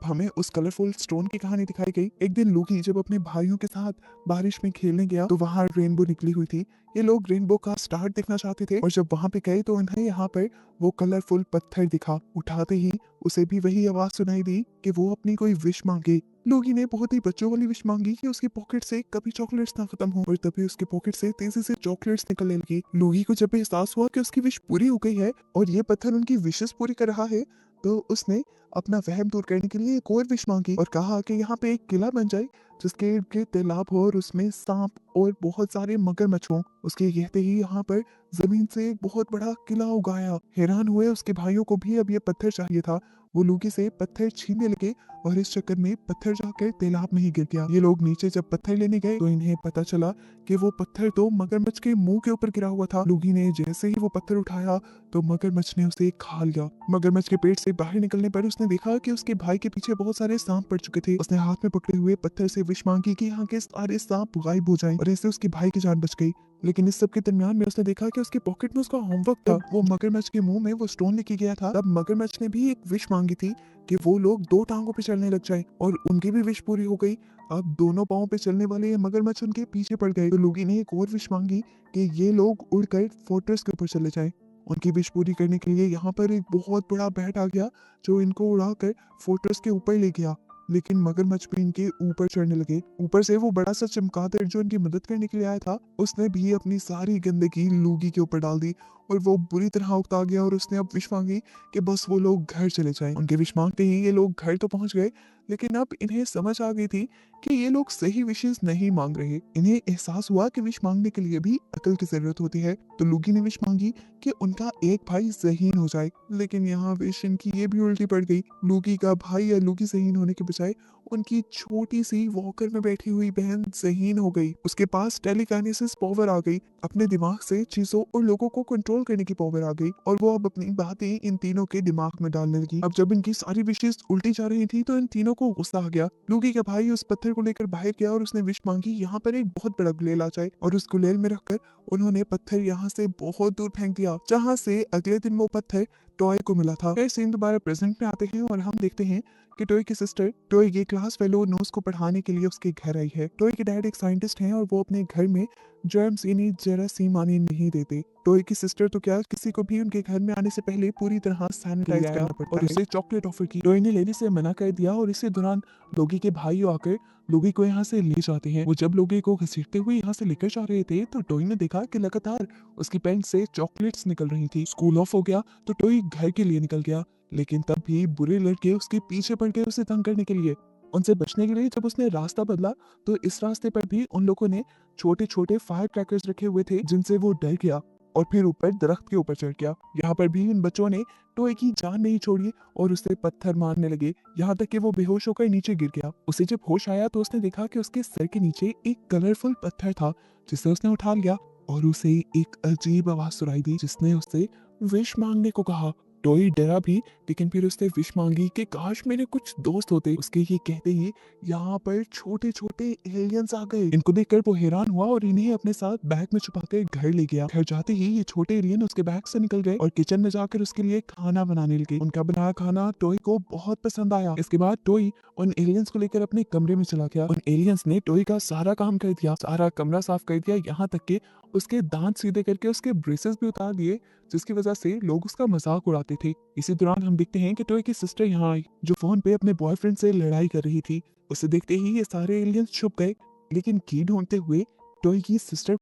हमें उस colourful stone की कहानी दिखाई गई। एक दिन लूकी जब अपने भाइयों के साथ बारिश में खेलने गया तो वहाँ रेनबो निकली हुई थी। ये लोग रेनबो का स्टार्ट देखना चाहते थे और जब वहाँ पे गए तो उन्हें यहाँ पर वो कलरफुल पत्थर दिखा। उठाते ही उसे भी वही आवाज सुनाई दी कि वो अपनी कोई विश मांगे। लूगी ने बहुत ही बच्चों वाली विश मांगी कि उसकी पॉकेट से कभी चॉकलेट्स ना खत्म हो और तभी उसके पॉकेट से तेजी से चॉकलेट्स निकलने लगी। लूगी को जब एहसास हुआ कि उसकी विश पूरी हो गई है और ये पत्थर उनकी विशेस पूरी कर रहा है तो उसने अपना वहम दूर करने के लिए एक और विश मांगी और कहा कि यहाँ पे एक किला बन जाए जिसके इर्द गिर्द तालाब हो और उसमें सांप और बहुत सारे मगरमच्छ हों। उसके कहते ही यहाँ पर जमीन से एक बहुत बड़ा किला उगाया। हैरान हुए उसके भाइयों को भी अब ये पत्थर चाहिए था। वो लूगी से पत्थर छीनने लगे और इस चक्कर में पत्थर जाकर तालाब में ही गिर गया। ये लोग नीचे जब पत्थर लेने गए तो इन्हें पता चला कि वो पत्थर तो मगरमच्छ के मुंह के ऊपर गिरा हुआ था। लूगी ने जैसे ही वो पत्थर उठाया तो मगरमच्छ ने उसे खा लिया। मगरमच्छ के पेट से बाहर निकलने पर उसने देखा कि उसके भाई के पीछे बहुत सारे सांप पड़ चुके थे। उसने हाथ में पकड़े हुए पत्थर से विश मांगी कि यहाँ के सारे सांप गायब हो जाएं और ऐसे उसके भाई की जान बच गई। लेकिन इस सब के दरमियान में उसने देखा कि उसके पॉकेट में उसका होमवर्क था। वो मगरमच्छ के मुंह में वो स्टोन लेके गया था। तब मगरमच्छ ने भी एक विश मांगी थी कि वो लोग 2 टांगों पे चलने लग जाएं और उनकी भी विश पूरी हो गई। अब दोनों पांवों पे चलने वाले ये मगरमच्छ उनके पीछे पड़ गए। तो लूगी ने एक और विश मांगी कि ये लोग उड़कर फोर्ट्रेस के ऊपर चले जाएं। उनकी विश पूरी करने के लिए यहाँ पर एक बहुत बड़ा बैट आ गया जो इनको उड़ाकर फोर्ट्रेस के ऊपर ले गया। लेकिन मगरमच्छ भी इनके ऊपर चढ़ने लगे। ऊपर से वो बड़ा सा चमगादड़ जो इनकी मदद करने के लिए आया था उसने भी अपनी सारी गंदगी लूगी के ऊपर डाल दी और वो बुरी तरह उकता गया और उसने अब विश मांगी कि बस वो लोग घर चले जाएं। उनके विश मांगते ही ये लोग घर तो पहुंच गए लेकिन अब इन्हें समझ आ गई थी कि ये लोग सही विशेष नहीं मांग रहे। इन्हें एहसास हुआ कि विश मांगने के लिए भी अकल की जरूरत होती है। तो लूगी ने विश मांगी कि उनका एक भाई ज़हीन हो जाए। लेकिन यहाँ विश इनकी ये भी उल्टी पड़ गई। लूगी का भाई या लूगी ज़हीन होने के बजाय उनकी छोटी सी वॉकर में बैठी हुई बहन ज़हीन हो गई। उसके पास टेलीकाइनेसिस पावर आ गई। अपने दिमाग से चीजों और लोगों को कंट्रोल करने की पावर आ गई और वो अब अपनी बातें इन तीनों के दिमाग में डालने लगी। अब जब इनकी सारी विशेष उल्टी जा रही थी तो इन तीनों को गुस्सा आ गया। लूगी का भाई उस पत्थर को लेकर बाहर गया और उसने विश मांगी यहाँ पर एक बहुत बड़ा गुलेल आ जाए और उस गुलेल में रखकर उन्होंने पत्थर यहाँ से बहुत दूर फेंक दिया जहाँ से अगले दिन वो पत्थर टॉय को मिला था। फिर सीन दोबारा प्रेजेंट में आते हैं और हम देखते हैं कि टॉय की सिस्टर टॉय की क्लास फेलो नोस को पढ़ाने के लिए उसके घर आई है। टॉय के डैड एक साइंटिस्ट हैं और वो अपने घर में जर्म्स यानी जरासीम आने नहीं देते। टॉय की सिस्टर तो क्या किसी को भी उनके घर में आने से पहले पूरी तरह सैनिटाइज करना पड़ता और उसे चॉकलेट ऑफर की। टॉय ने लेने से मना कर दिया और इसी दौरान लोगी के भाई आकर लोगी को यहाँ से ले जाते हैं। वो जब लोगी को घसीटते हुए यहाँ से लेकर जा रहे थे तो टॉय ने देखा कि लगातार उसकी पैंट से चॉकलेट्स निकल रही थी। स्कूल ऑफ हो गया तो टॉय घर के लिए निकल गया लेकिन तब भी बुरे लड़के उसके पीछे पड़ गए उसे तंग करने के लिए। उनसे बचने के लिए जब उसने रास्ता बदला तो इस रास्ते पर भी उन लोगों ने छोटे छोटे फायर क्रैकर्स रखे हुए थे जिनसे वो डर गया और फिर ऊपर दरख्त के ऊपर चढ़ गया। यहाँ पर भी इन बच्चों ने टॉय की जान नहीं छोड़ी और उसे पत्थर मारने लगे यहाँ तक कि वो बेहोश होकर नीचे गिर गया। उसे जब होश आया तो उसने देखा कि उसके सर के नीचे एक कलरफुल पत्थर था जिसे उसने उठा लिया और उसे एक अजीब आवाज सुनाई दी जिसने उससे विश मांगने को कहा। टॉय डरा भी लेकिन फिर उसने विश मांगी कि काश मेरे कुछ दोस्त होते। उसके ये कहते ही यहाँ पर छोटे छोटे एलियंस आ गए। इनको देखकर वो हैरान हुआ और इन्हें अपने साथ बैग में छुपाकर घर ले गया। घर जाते ही ये छोटे एलियन उसके बैग से निकल गए और किचन में जाकर उसके लिए खाना बनाने लगे। उनका बनाया खाना टॉय को बहुत पसंद आया। इसके बाद टॉय उन एलियंस को लेकर अपने कमरे में चला गया। उन एलियंस ने टॉय का सारा काम कर दिया, सारा कमरा साफ कर दिया, यहाँ तक कि उसके दांत सीधे करके उसके ब्रेसेस भी उतार दिए जिसकी वजह से लोग उसका मजाक उड़ाते थे। इसी दौरान हम देखते हैं कि टॉय की सिस्टर यहाँ आई जो फोन पे अपने बॉयफ्रेंड से लड़ाई कर रही थी। उसे देखते ही ये सारे एलियंस छुप गए लेकिन की ढूंढते हुए टॉय की सिस्टर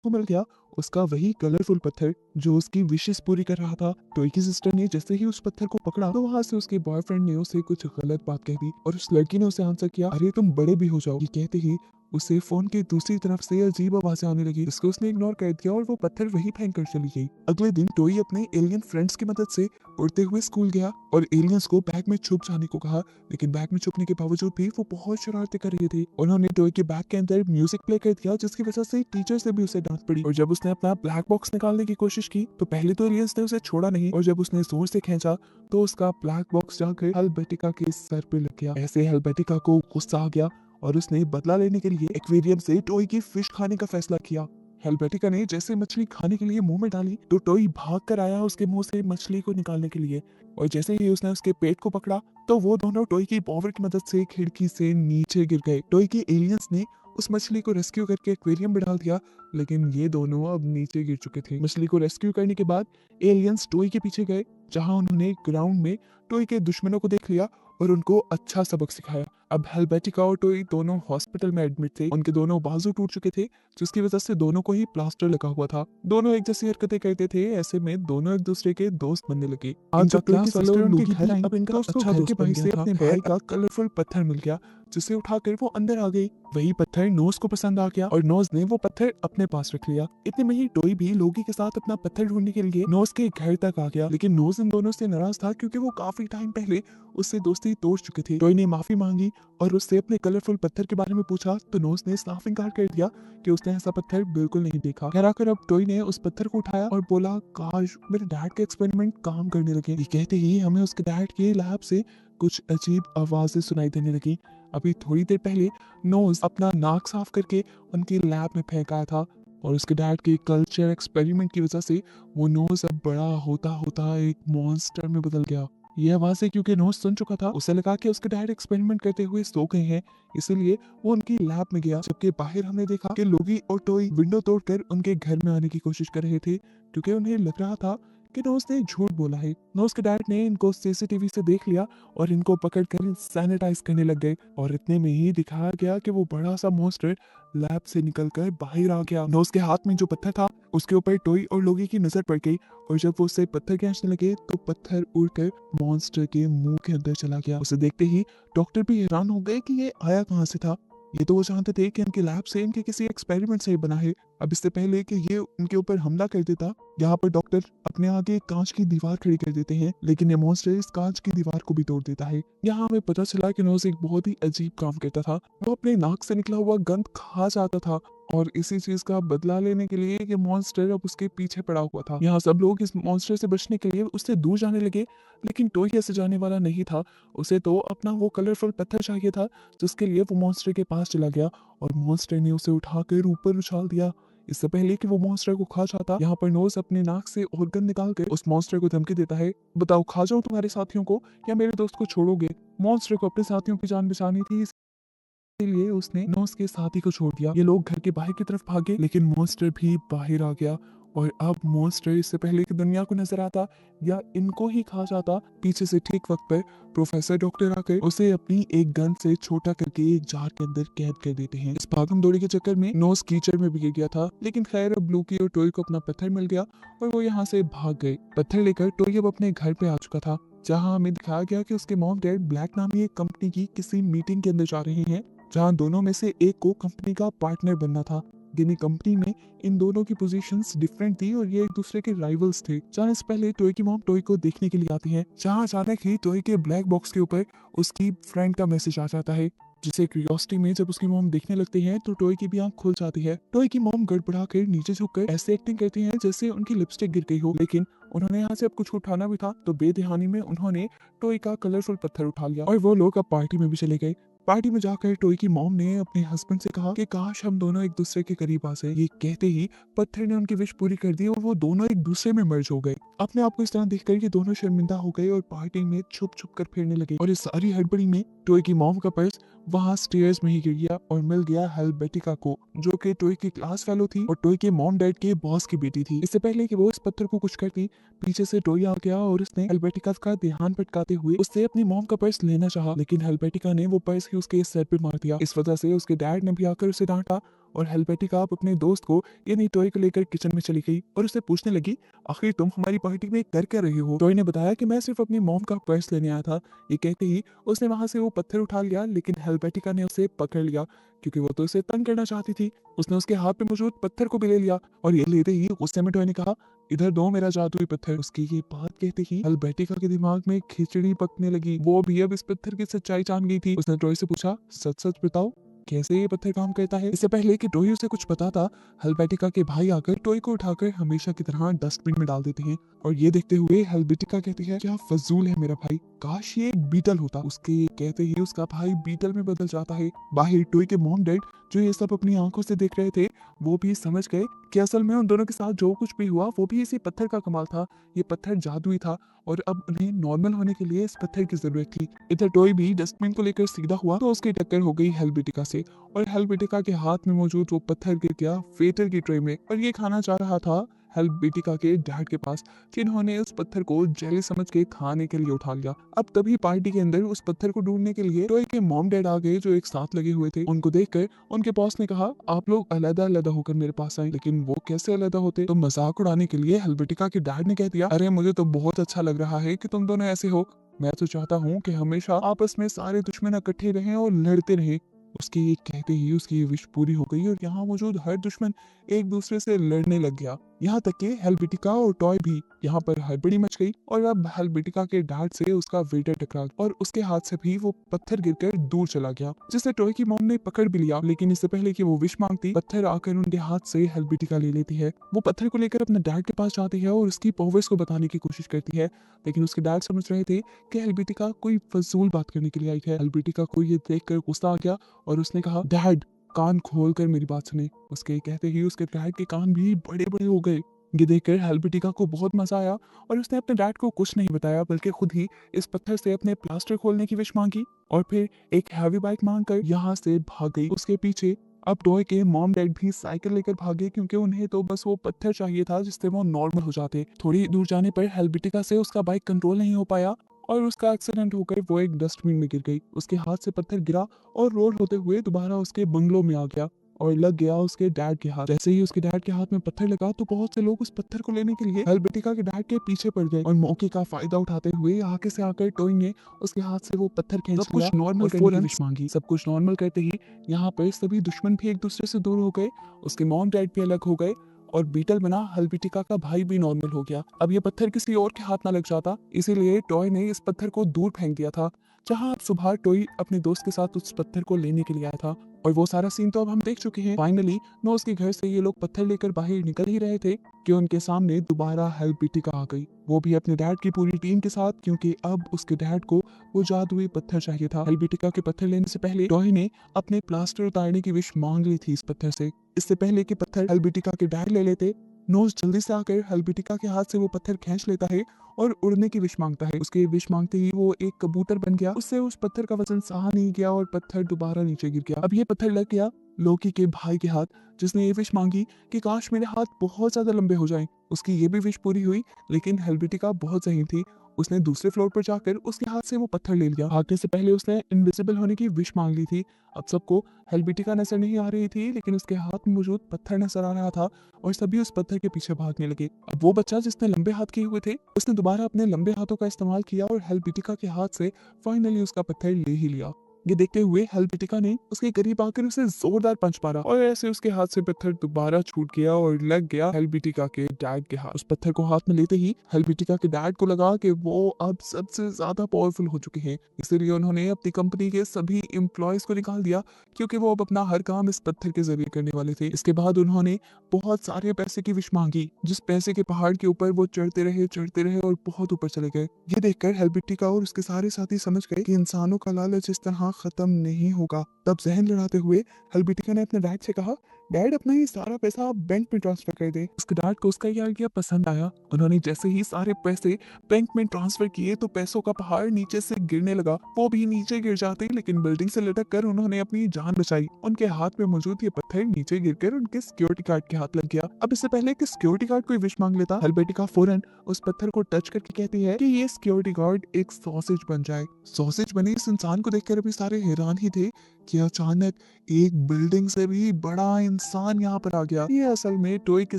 को मिल गया उसका वही कलरफुल पत्थर जो उसकी विशेष पूरी कर रहा था। टॉय की सिस्टर ने जैसे ही उस पत्थर को पकड़ा तो वहां से उसके बॉयफ्रेंड ने उसे कुछ गलत बात कह दी और उस लड़की ने उसे आंसर किया, अरे तुम बड़े भी हो जाओ। ये कहते ही उसे फोन के दूसरी तरफ से अजीब आवाजें आने लगी जिसको उसने इग्नोर कर दिया और वो पत्थर वही फेंक कर चली गई। अगले दिन टॉय अपने एलियन फ्रेंड्स की मदद से उड़ते हुए स्कूल गया और एलियंस को बैग में छुप जाने को कहा लेकिन बैग में छुपने के बावजूद भी वो बहुत शरारतें कर रहे थे। उन्होंने टॉय के बैग के अंदर म्यूजिक प्ले कर दिया जिसकी वजह से टीचर से भी उसे डांट पड़ी और जब उसने अपना ब्लैक बॉक्स निकालने की कोशिश की तो पहले तो एलियंस ने उसे छोड़ा नहीं और जब उसने जोर से खींचा तो उसका ब्लैक बॉक्स जाकर हेलबेटिका के सर पे लग गया। ऐसे हेलबेटिका को गुस्सा आ गया और उसने बदला लेने के लिए एक्वेरियम से टॉय की फिश खाने का फैसला किया। हेल्वेटिका ने जैसे मछली खाने के लिए मुंह में डाली तो टॉय भाग कर आया उसके मुंह से मछली को निकालने के लिए, और जैसे ही उसने उसके पेट को पकड़ा तो वो दोनों टॉय की पावर की मदद से खिड़की से नीचे गिर गए। टॉय के एलियंस ने उस मछली को रेस्क्यू करके एक्वेरियम में डाल दिया, लेकिन ये दोनों अब नीचे गिर चुके थे। मछली को रेस्क्यू करने के बाद एलियंस टॉय के पीछे गए, जहां उन्होंने ग्राउंड में टॉय के दुश्मनों को देख लिया और उनको अच्छा सबक सिखाया। अब हेल्वेटिका और टॉय दोनों हॉस्पिटल में एडमिट थे। उनके दोनों बाजू टूट चुके थे, जिसकी वजह से दोनों को ही प्लास्टर लगा हुआ था। दोनों एक जैसी हरकतें करते थे, ऐसे में दोनों एक दूसरे के दोस्त बनने लगे। आज जब टॉय के सिस्टर उनके घर आई, अब इनका अच्छा दोस्त बन गया था। अपने भाई का कलरफुल पत्थर मिल गया, जिसे उठाकर वो अंदर आ गई। वही पत्थर नोज को पसंद आ गया और नोज ने वो पत्थर अपने पास रख लिया। इतने में ही टॉय भी लोगी के साथ अपना पत्थर ढूंढने के लिए नोज के घर तक आ गया, लेकिन नोज इन दोनों से नाराज था क्योंकि वो काफी टाइम पहले उससे दोस्ती तोड़ चुके थे। टॉय ने माफी मांगी और उससे अपने कलरफुल पत्थर के बारे में पूछा, तो नोज ने साफ इनकार कर दिया कि उसने ऐसा पत्थर बिल्कुल नहीं देखा। घर आकर अब टॉय ने उस पत्थर को उठाया और बोला, काश मेरे डैड के एक्सपेरिमेंट काम करने लगे। ये कहते ही हमें उसके डैड के लैब से कुछ अजीब आवाजें सुनाई देने लगी। अभी थोड़ी देर पहले नोज अपना नाक साफ करके उनकी लैब में फेंक आया था, और उसके डैड के कल्चर एक्सपेरिमेंट की वजह से वो नोज अब बड़ा होता होता एक मॉन्स्टर में बदल गया। ये आवाजें क्योंकि नोज सुन चुका था, उसे लगा कि उसके डैड एक्सपेरिमेंट करते हुए सो गए हैं, इसलिए वो उनकी लैब में गया। जबकि बाहर हमने देखा कि लोगी और टॉय विंडो तोड़कर उनके घर में आने की कोशिश कर रहे थे, क्योंकि उन्हें लग रहा था कि नोज ने झूठ बोला है। नोज के डैड ने इनको सीसीटीवी से देख लिया और इनको पकड़कर सैनिटाइज करने लग गए, और इतने में ही दिखाया गया कि वो बड़ा सा मॉन्स्टर लैब से निकलकर बाहर आ गया। नोज के हाथ में जो पत्थर था उसके ऊपर टॉय और लोगी की नजर पड़ गई, और जब वो उससे पत्थर खींचने लगे तो पत्थर उड़कर मॉन्स्टर के मुंह के अंदर चला गया। उसे देखते ही डॉक्टर भी हैरान हो गए कि ये आया कहाँ से था। ये तो वो जानते थे कि इनके लैब से इनके किसी एक्सपेरिमेंट से ये बना है। अब इससे पहले कि ये इनके ऊपर हमला कर देता, यहाँ पर डॉक्टर अपने आगे कांच की दीवार खड़ी कर देते हैं, लेकिन ये मॉन्स्टर इस कांच की दीवार को भी तोड़ देता है। यहाँ हमें पता चला कि नोज एक बहुत ही अजीब काम करता था। वो अपने नाक से निकला हुआ गंद खा जाता था, और इसी चीज का बदला लेने के लिए ये मॉन्स्टर अब उसके पीछे पड़ा हुआ था। यहाँ सब लोग इस मॉन्स्टर से बचने के लिए उससे दूर जाने लगे, लेकिन टॉय ऐसे जाने वाला नहीं था। उसे तो अपना वो कलरफुल पत्थर चाहिए था, जिसके लिए वो मॉन्स्टर के पास चला गया, और मॉन्स्टर ने उसे उठाकर ऊपर उछाल दिया। इससे पहले कि वो मॉन्स्टर को खा जाता, यहाँ पर नोज अपने नाक से ऑर्गन निकाल कर उस मॉन्स्टर को धमकी देता है, बताओ खा जाओ तुम्हारे साथियों को या मेरे दोस्त को छोड़ोगे। मॉन्स्टर को अपने साथियों की जान बचानी थी, इसलिए उसने नोज के साथी को छोड़ दिया। ये लोग घर के बाहर की तरफ भागे, लेकिन मॉन्स्टर भी बाहर आ गया, और अब मॉन्स्टर इससे पहले कि दुनिया को नजर आता या इनको ही खा जाता, पीछे से ठीक वक्त पर प्रोफेसर डॉक्टर आकर उसे अपनी एक गन से छोटा करके एक जार के अंदर कैद कर देते हैं। इस भागम दौड़ी के चक्कर में नोज कीचड़ में भी गिर गया था, लेकिन खैर अब ब्लूकी और टॉय को अपना पत्थर मिल गया और वो यहाँ से भाग गए। पत्थर लेकर टॉय अब अपने घर पे आ चुका था, जहाँ हमें दिखाया गया कि उसके मॉम डैड ब्लैक नामी एक कंपनी की किसी मीटिंग के अंदर जा रहे हैं, जहां दोनों में से एक को कंपनी का पार्टनर बनना था। गिनी कंपनी में इन दोनों की पोजीशंस डिफरेंट थी और ये एक दूसरे के राइवल्स थे। जहाँ इससे पहले टॉय की मॉम टॉय को देखने के लिए आती है, जहाँ अचानक ही टॉय के ब्लैक बॉक्स के ऊपर उसकी फ्रेंड का मैसेज आ जाता है, जिसे क्यूरियोसिटी में जब उसकी मॉम देखने लगती है तो टॉय की भी आंख खुल जाती है। टॉय की मॉम गड़बड़ा कर नीचे झुककर ऐसे एक्टिंग करती है जैसे उनकी लिपस्टिक गिर गई हो, लेकिन उन्होंने यहाँ से अब कुछ उठाना भी था, तो बेध्यानी में उन्होंने टॉय का कलरफुल पत्थर उठा लिया और वो लोग अब पार्टी में भी चले गए। पार्टी में जाकर टॉय की मॉम ने अपने हस्बैंड से कहा कि काश हम दोनों एक दूसरे के करीब आ जाए। ये कहते ही पत्थर ने उनकी विश पूरी कर दी और वो दोनों एक दूसरे में मर्ज हो गए। अपने आप को इस तरह देखकर ये दोनों शर्मिंदा हो गए और पार्टी में छुप छुप कर फिरने लगे, और इस सारी हड़बड़ी में टॉय की मॉम का पर्स वहाँ स्टेयर्स में ही गिर गया और मिल गया हेल्वेटिका को, जो कि टॉय की क्लास फेलो थी और टॉय के मॉम डैड के बॉस की बेटी थी। इससे पहले कि वो इस पत्थर को कुछ करती, पीछे से टॉय आ गया और उसने हेल्वेटिका का ध्यान भटकाते हुए उससे अपनी मॉम का पर्स लेना चाहा, लेकिन हेल्वेटिका ने वो पर्स ही उसके सर पे मार दिया। इस वजह से उसके डैड ने भी आकर उसे डांटा और हेल्वेटिका अपने दोस्त को यानी टॉय को लेकर किचन में चली गई और उससे पूछने लगी, आखिर तुम हमारी पार्टी में कर क्या रहे हो। टॉय ने बताया कि मैं सिर्फ अपनी मॉम का पर्स लेने आया था। ये कहते ही उसने वहां से वो पत्थर उठा लिया, लेकिन हेल्वेटिका ने उसे पकड़ लिया क्योंकि वो तो उसे तंग करना चाहती थी। उसने उसके हाथ में मौजूद पत्थर को भी ले लिया और ये लेते ही गुस्से में टॉय ने कहा, इधर दो मेरा जादुई पत्थर। उसकी ये बात कहते ही हेल्वेटिका के दिमाग में खिचड़ी पकने लगी। वो भी अब इस पत्थर की सच्चाई जान गई थी। उसने टॉय से पूछा, सच सच बताओ कैसे ये पत्थर काम करता है। इससे पहले कि टोई उसे कुछ बताता, हेल्वेटिका के भाई आकर टोई को उठाकर हमेशा की तरह डस्टबिन में डाल देते हैं और ये देखते हुए हेल्वेटिका कहती है, क्या फजूल है मेरा भाई, काश ये एक बीटल होता। उसके कहते ही उसका भाई बीटल में बदल जाता है। बाहर टोई के मॉम डैड जो ये सब अपनी आंखों से देख रहे थे, वो भी समझ गए कि असल में उन दोनों के साथ जो कुछ भी हुआ वो भी इसी पत्थर का कमाल था। ये पत्थर जादुई था और अब उन्हें नॉर्मल होने के लिए इस पत्थर की जरूरत थी। इधर टोई भी डस्टबिन को लेकर सीधा हुआ तो उसकी टक्कर हो गई हेल्वेटिका से और हेल्वेटिका के हाथ में मौजूद वो पत्थर गिर गया वेटर की ट्रे में और ये खाना चाह रहा था हेल्वेटिका के डैड के पास, जिन्होंने उस पत्थर को जेली समझ के खाने के लिए उठा लिया। अब तभी पार्टी के अंदर उस पत्थर को ढूंढने के लिए टोई के मॉम डैड आ गए जो एक साथ लगे हुए थे। उनको देखकर उनके बॉस ने कहा, आप लोग अलग अलग होकर मेरे पास आए। लेकिन वो कैसे अलग होते। तो मजाक उड़ाने के लिए हेल्वेटिका के डैड ने कह दिया, अरे मुझे तो बहुत अच्छा लग रहा है कि तुम दोनों ऐसे हो। मैं तो चाहता हूँ कि हमेशा आपस में सारे दुश्मन इकट्ठे रहें और लड़ते रहें। उसके ये कहते ही उसकी ये विश पूरी हो गई और यहाँ मौजूद हर दुश्मन एक दूसरे से लड़ने लग गया। यहाँ तक कि हेल्वेटिका और टॉय भी। यहाँ पर हड़बड़ी मच गई और अब हेल्वेटिका के डैड से उसका वेटर टकरा और उसके हाथ से भी वो पत्थर गिरकर दूर चला गया, जिसे टॉय की मॉम ने पकड़ भी लिया। लेकिन इससे पहले कि वो विश मांगती, पत्थर आकर उनके हाथ से हेल्वेटिका ले लेती है। वो पत्थर को लेकर अपने डैड के पास जाती है और उसकी पावर्स को बताने की कोशिश करती है, लेकिन उसके डैड समझ रहे थे कि हेल्वेटिका कोई फजूल बात करने के लिए आई है। हेल्वेटिका को ये देखकर गुस्सा आ गया और उसने कहा, डैड कान खोल कर मेरी बात सुने। उसके कहते ही उसके डैड के कान भी बड़े बड़े हो गए। ये देखकर हेल्वेटिका को बहुत मजा आया और उसने अपने डैड को कुछ नहीं बताया, बल्कि खुद ही इस पत्थर से अपने प्लास्टर खोलने की विश मांगी और फिर एक हैवी बाइक मांगकर यहाँ से भाग गई। उसके पीछे अब टॉय के मॉम डैड भी साइकिल लेकर भागे, क्योंकि उन्हें तो बस वो पत्थर चाहिए था जिससे वो नॉर्मल हो जाते। थोड़ी दूर जाने पर हेल्वेटिका से उसका बाइक कंट्रोल नहीं हो पाया और उसका एक्सीडेंट होकर वो एक डस्टबिन में गिर गई। उसके हाथ से पत्थर गिरा और रोल होते हुए दोबारा उसके बंगलों में आ गया और लग गया उसके डैड के हाथ। जैसे ही उसके डैड के हाथ में पत्थर लगा तो बहुत से लोग उस पत्थर को लेने के लिए हेल्वेटिका के डैड के पीछे पड़ गए और मौके का फायदा उठाते हुए आगे से आकर टोई ने उसके हाथ से वो पत्थर खींच लिया। सब कुछ नॉर्मल करने की विश मांगी। सब कुछ नॉर्मल करते ही यहाँ पर सभी दुश्मन भी एक दूसरे से दूर हो गए, उसके मॉम डैड भी अलग हो गए और बीटल बना हेल्वेटिका का भाई भी नॉर्मल हो गया। अब ये पत्थर किसी और के हाथ ना लग जाता, इसीलिए टॉय ने इस पत्थर को दूर फेंक दिया था, जहां अब सुबह टॉय अपने दोस्त के साथ उस पत्थर को लेने के लिए आया था। और वो सारा सीन तो अब हम देख चुके हैं। फाइनली नोज के घर से ये लोग पत्थर लेकर बाहर निकल ही रहे थे कि उनके सामने दोबारा हेल्वेटिका आ गई, वो भी अपने डैड की पूरी टीम के साथ, क्योंकि अब उसके डैड को वो जादुई पत्थर चाहिए था। हेल्वेटिका के पत्थर लेने से पहले टॉय ने अपने प्लास्टर उतारने की विश मांग ली थी इस पत्थर से। इससे पहले कि पत्थर हेल्वेटिका के डैड ले लेते, नोज जल्दी से आकर हेल्वेटिका के हाथ से वो पत्थर खींच लेता है और उड़ने की विश मांगता है। उसके विश मांगते ही वो एक कबूतर बन गया। उससे उस पत्थर का वजन सहा नहीं गया और पत्थर दोबारा नीचे गिर गया। अब ये पत्थर लग गया लोकी के भाई के हाथ, जिसने ये विश मांगी कि काश मेरे हाथ बहुत ज्यादा लंबे हो जाएं। उसकी ये भी विश पूरी हुई, लेकिन हेल्वेटिका बहुत ज़हीन थी। उसने दूसरे फ्लोर पर जाकर उसके हाथ से वो पत्थर ले लिया। भागने से पहले उसने इनविजिबल होने की विश मांग ली थी। अब सबको हेल्वेटिका नजर नहीं आ रही थी, लेकिन उसके हाथ में मौजूद पत्थर नजर आ रहा था और सभी उस पत्थर के पीछे भागने लगे। अब वो बच्चा जिसने लंबे हाथ किए हुए थे, उसने दोबारा अपने लंबे हाथों का इस्तेमाल किया और हेल्वेटिका के हाथ से फाइनली उसका पत्थर ले ही लिया। ये देखते हुए हेल्वेटिका ने उसके करीब आकर उसे जोरदार पंच मारा और ऐसे उसके हाथ से पत्थर दोबारा छूट गया और लग गया हेल्वेटिका के डैड के हाथ। उस पत्थर को हाथ में लेते ही हेल्वेटिका के डैड को लगा कि वो अब सबसे ज्यादा पावरफुल हो चुके हैं, इसलिए उन्होंने अपनी कंपनी के सभी एम्प्लॉयज को निकाल दिया, क्योंकि वो अब अपना हर काम इस पत्थर के जरिए करने वाले थे। इसके बाद उन्होंने बहुत सारे पैसे की विश मांगी, जिस पैसे के पहाड़ के ऊपर वो चढ़ते रहे और बहुत ऊपर चले गए। ये देखकर हेल्वेटिका और उसके सारे साथी समझ गए कि इंसानों का लालच इस तरह खत्म नहीं होगा। तब जहन लड़ाते हुए हेल्वेटिका ने अपने डैड से कहा, डैड अपना ये सारा पैसा आप बैंक में ट्रांसफर कर दे। उसके डैड को उसका ये आइडिया पसंद आया। उन्होंने जैसे ही सारे पैसे बैंक में ट्रांसफर किए तो पैसों का पहाड़ नीचे से गिरने लगा। वो भी नीचे गिर जाते, लेकिन बिल्डिंग से लटक कर उन्होंने अपनी जान बचाई। उनके हाथ में मौजूद ये पत्थर नीचे गिरकर उनके सिक्योरिटी गार्ड के हाथ लग गया। अब इससे पहले कि सिक्योरिटी गार्ड कोई विश मांग लेता, हेल्वेटिका फौरन उस पत्थर को टच करके कहती है कि ये सिक्योरिटी गार्ड एक सॉसेज बन जाए। सॉसेज बने इस इंसान को देखकर अभी सारे हैरान ही थे कि अचानक एक बिल्डिंग से भी बड़ा इंसान यहाँ पर आ गया। ये असल में टॉय की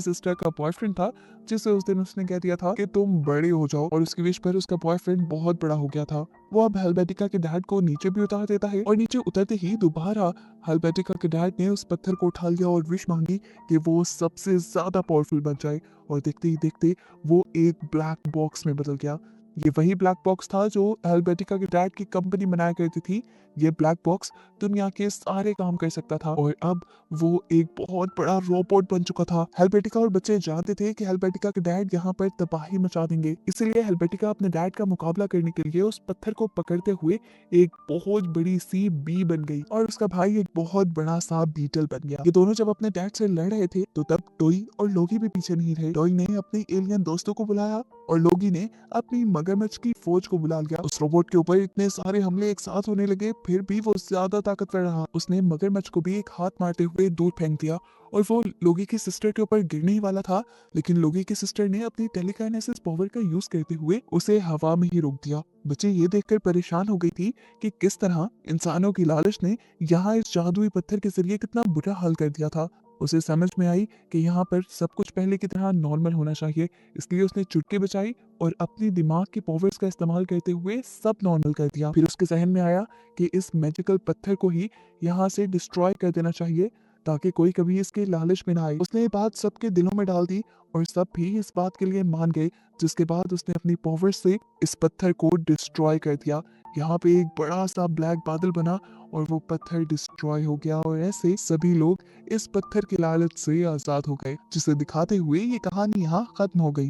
सिस्टर का बॉयफ्रेंड था, जिसे उस दिन उसने कह दिया था कि तुम बड़े हो जाओ, और उसकी विश पर उसका बॉयफ्रेंड बहुत बड़ा हो गया था। वो अब हेल्वेटिका के डैड को नीचे भी उतार देता है और नीचे उतरते ही दोबारा हेल्वेटिका के डैड ने उस पत्थर को उठा लिया और विश मांगी कि वो सबसे ज्यादा पावरफुल बन जाए, और देखते ही देखते वो एक ब्लैक बॉक्स में बदल गया। ये वही ब्लैक बॉक्स था जो हेल्वेटिका के डैड की कंपनी बनाया करती थी, ये ब्लैक बॉक्स दुनिया के सारे काम कर सकता था और अब वो एक बहुत बड़ा रोबोट बन चुका था। हेल्वेटिका और बच्चे जानते थे कि हेल्वेटिका के डैड यहाँ पर तबाही मचा देंगे, इसलिए हेल्वेटिका अपने डैड का मुकाबला करने के लिए उस पत्थर को पकड़ते हुए एक बहुत बड़ी सी बी बन गई और उसका भाई एक बहुत बड़ा सा बीटल बन गया। ये दोनों जब अपने डैड से लड़ रहे थे तो तब टोई और लोगी भी पीछे नहीं रहे। टोई ने अपने एलियन दोस्तों को बुलाया और लोगी ने अपनी मगरमच्छ की फौज को बुला लिया। उस रोबोट के ऊपर इतने सारे हमले एक साथ होने लगे, फिर भी वो ज्यादा ताकतवर रहा। उसने मगरमच्छ को भी एक हाथ मारते हुए दूर फेंक दिया और वो लोगी की सिस्टर के ऊपर गिरने ही वाला था, लेकिन लोगी की सिस्टर ने अपनी टेलीकाइनेसिस पावर का यूज करते हुए उसे हवा में ही रोक दिया। बच्चे ये देखकर परेशान हो गई थी कि किस तरह इंसानों की लालच ने यहाँ इस जादुई पत्थर के जरिए कितना बुरा हाल कर दिया था। उसे समझ में आई कि यहाँ पर सब कुछ पहले की तरह नॉर्मल होना चाहिए, इसलिए उसने चुटकी बचाई और अपनी दिमाग के पावर्स का इस्तेमाल करते हुए सब नॉर्मल कर दिया। फिर उसके जहन में आया कि इस मैजिकल पत्थर को ही यहाँ से डिस्ट्रॉय कर देना चाहिए ताकि कोई कभी इसके लालच में ना आए। उसने ये बात सबके दिलों में डाल दी और सब भी इस बात के लिए मान गए, जिसके बाद उसने अपनी पावर्स से इस पत्थर को डिस्ट्रॉय कर दिया। यहाँ पे एक बड़ा सा ब्लैक बादल बना और वो पत्थर डिस्ट्रॉय हो गया और ऐसे सभी लोग इस पत्थर के लालच से आजाद हो गए, जिसे दिखाते हुए ये कहानी यहाँ खत्म हो गई।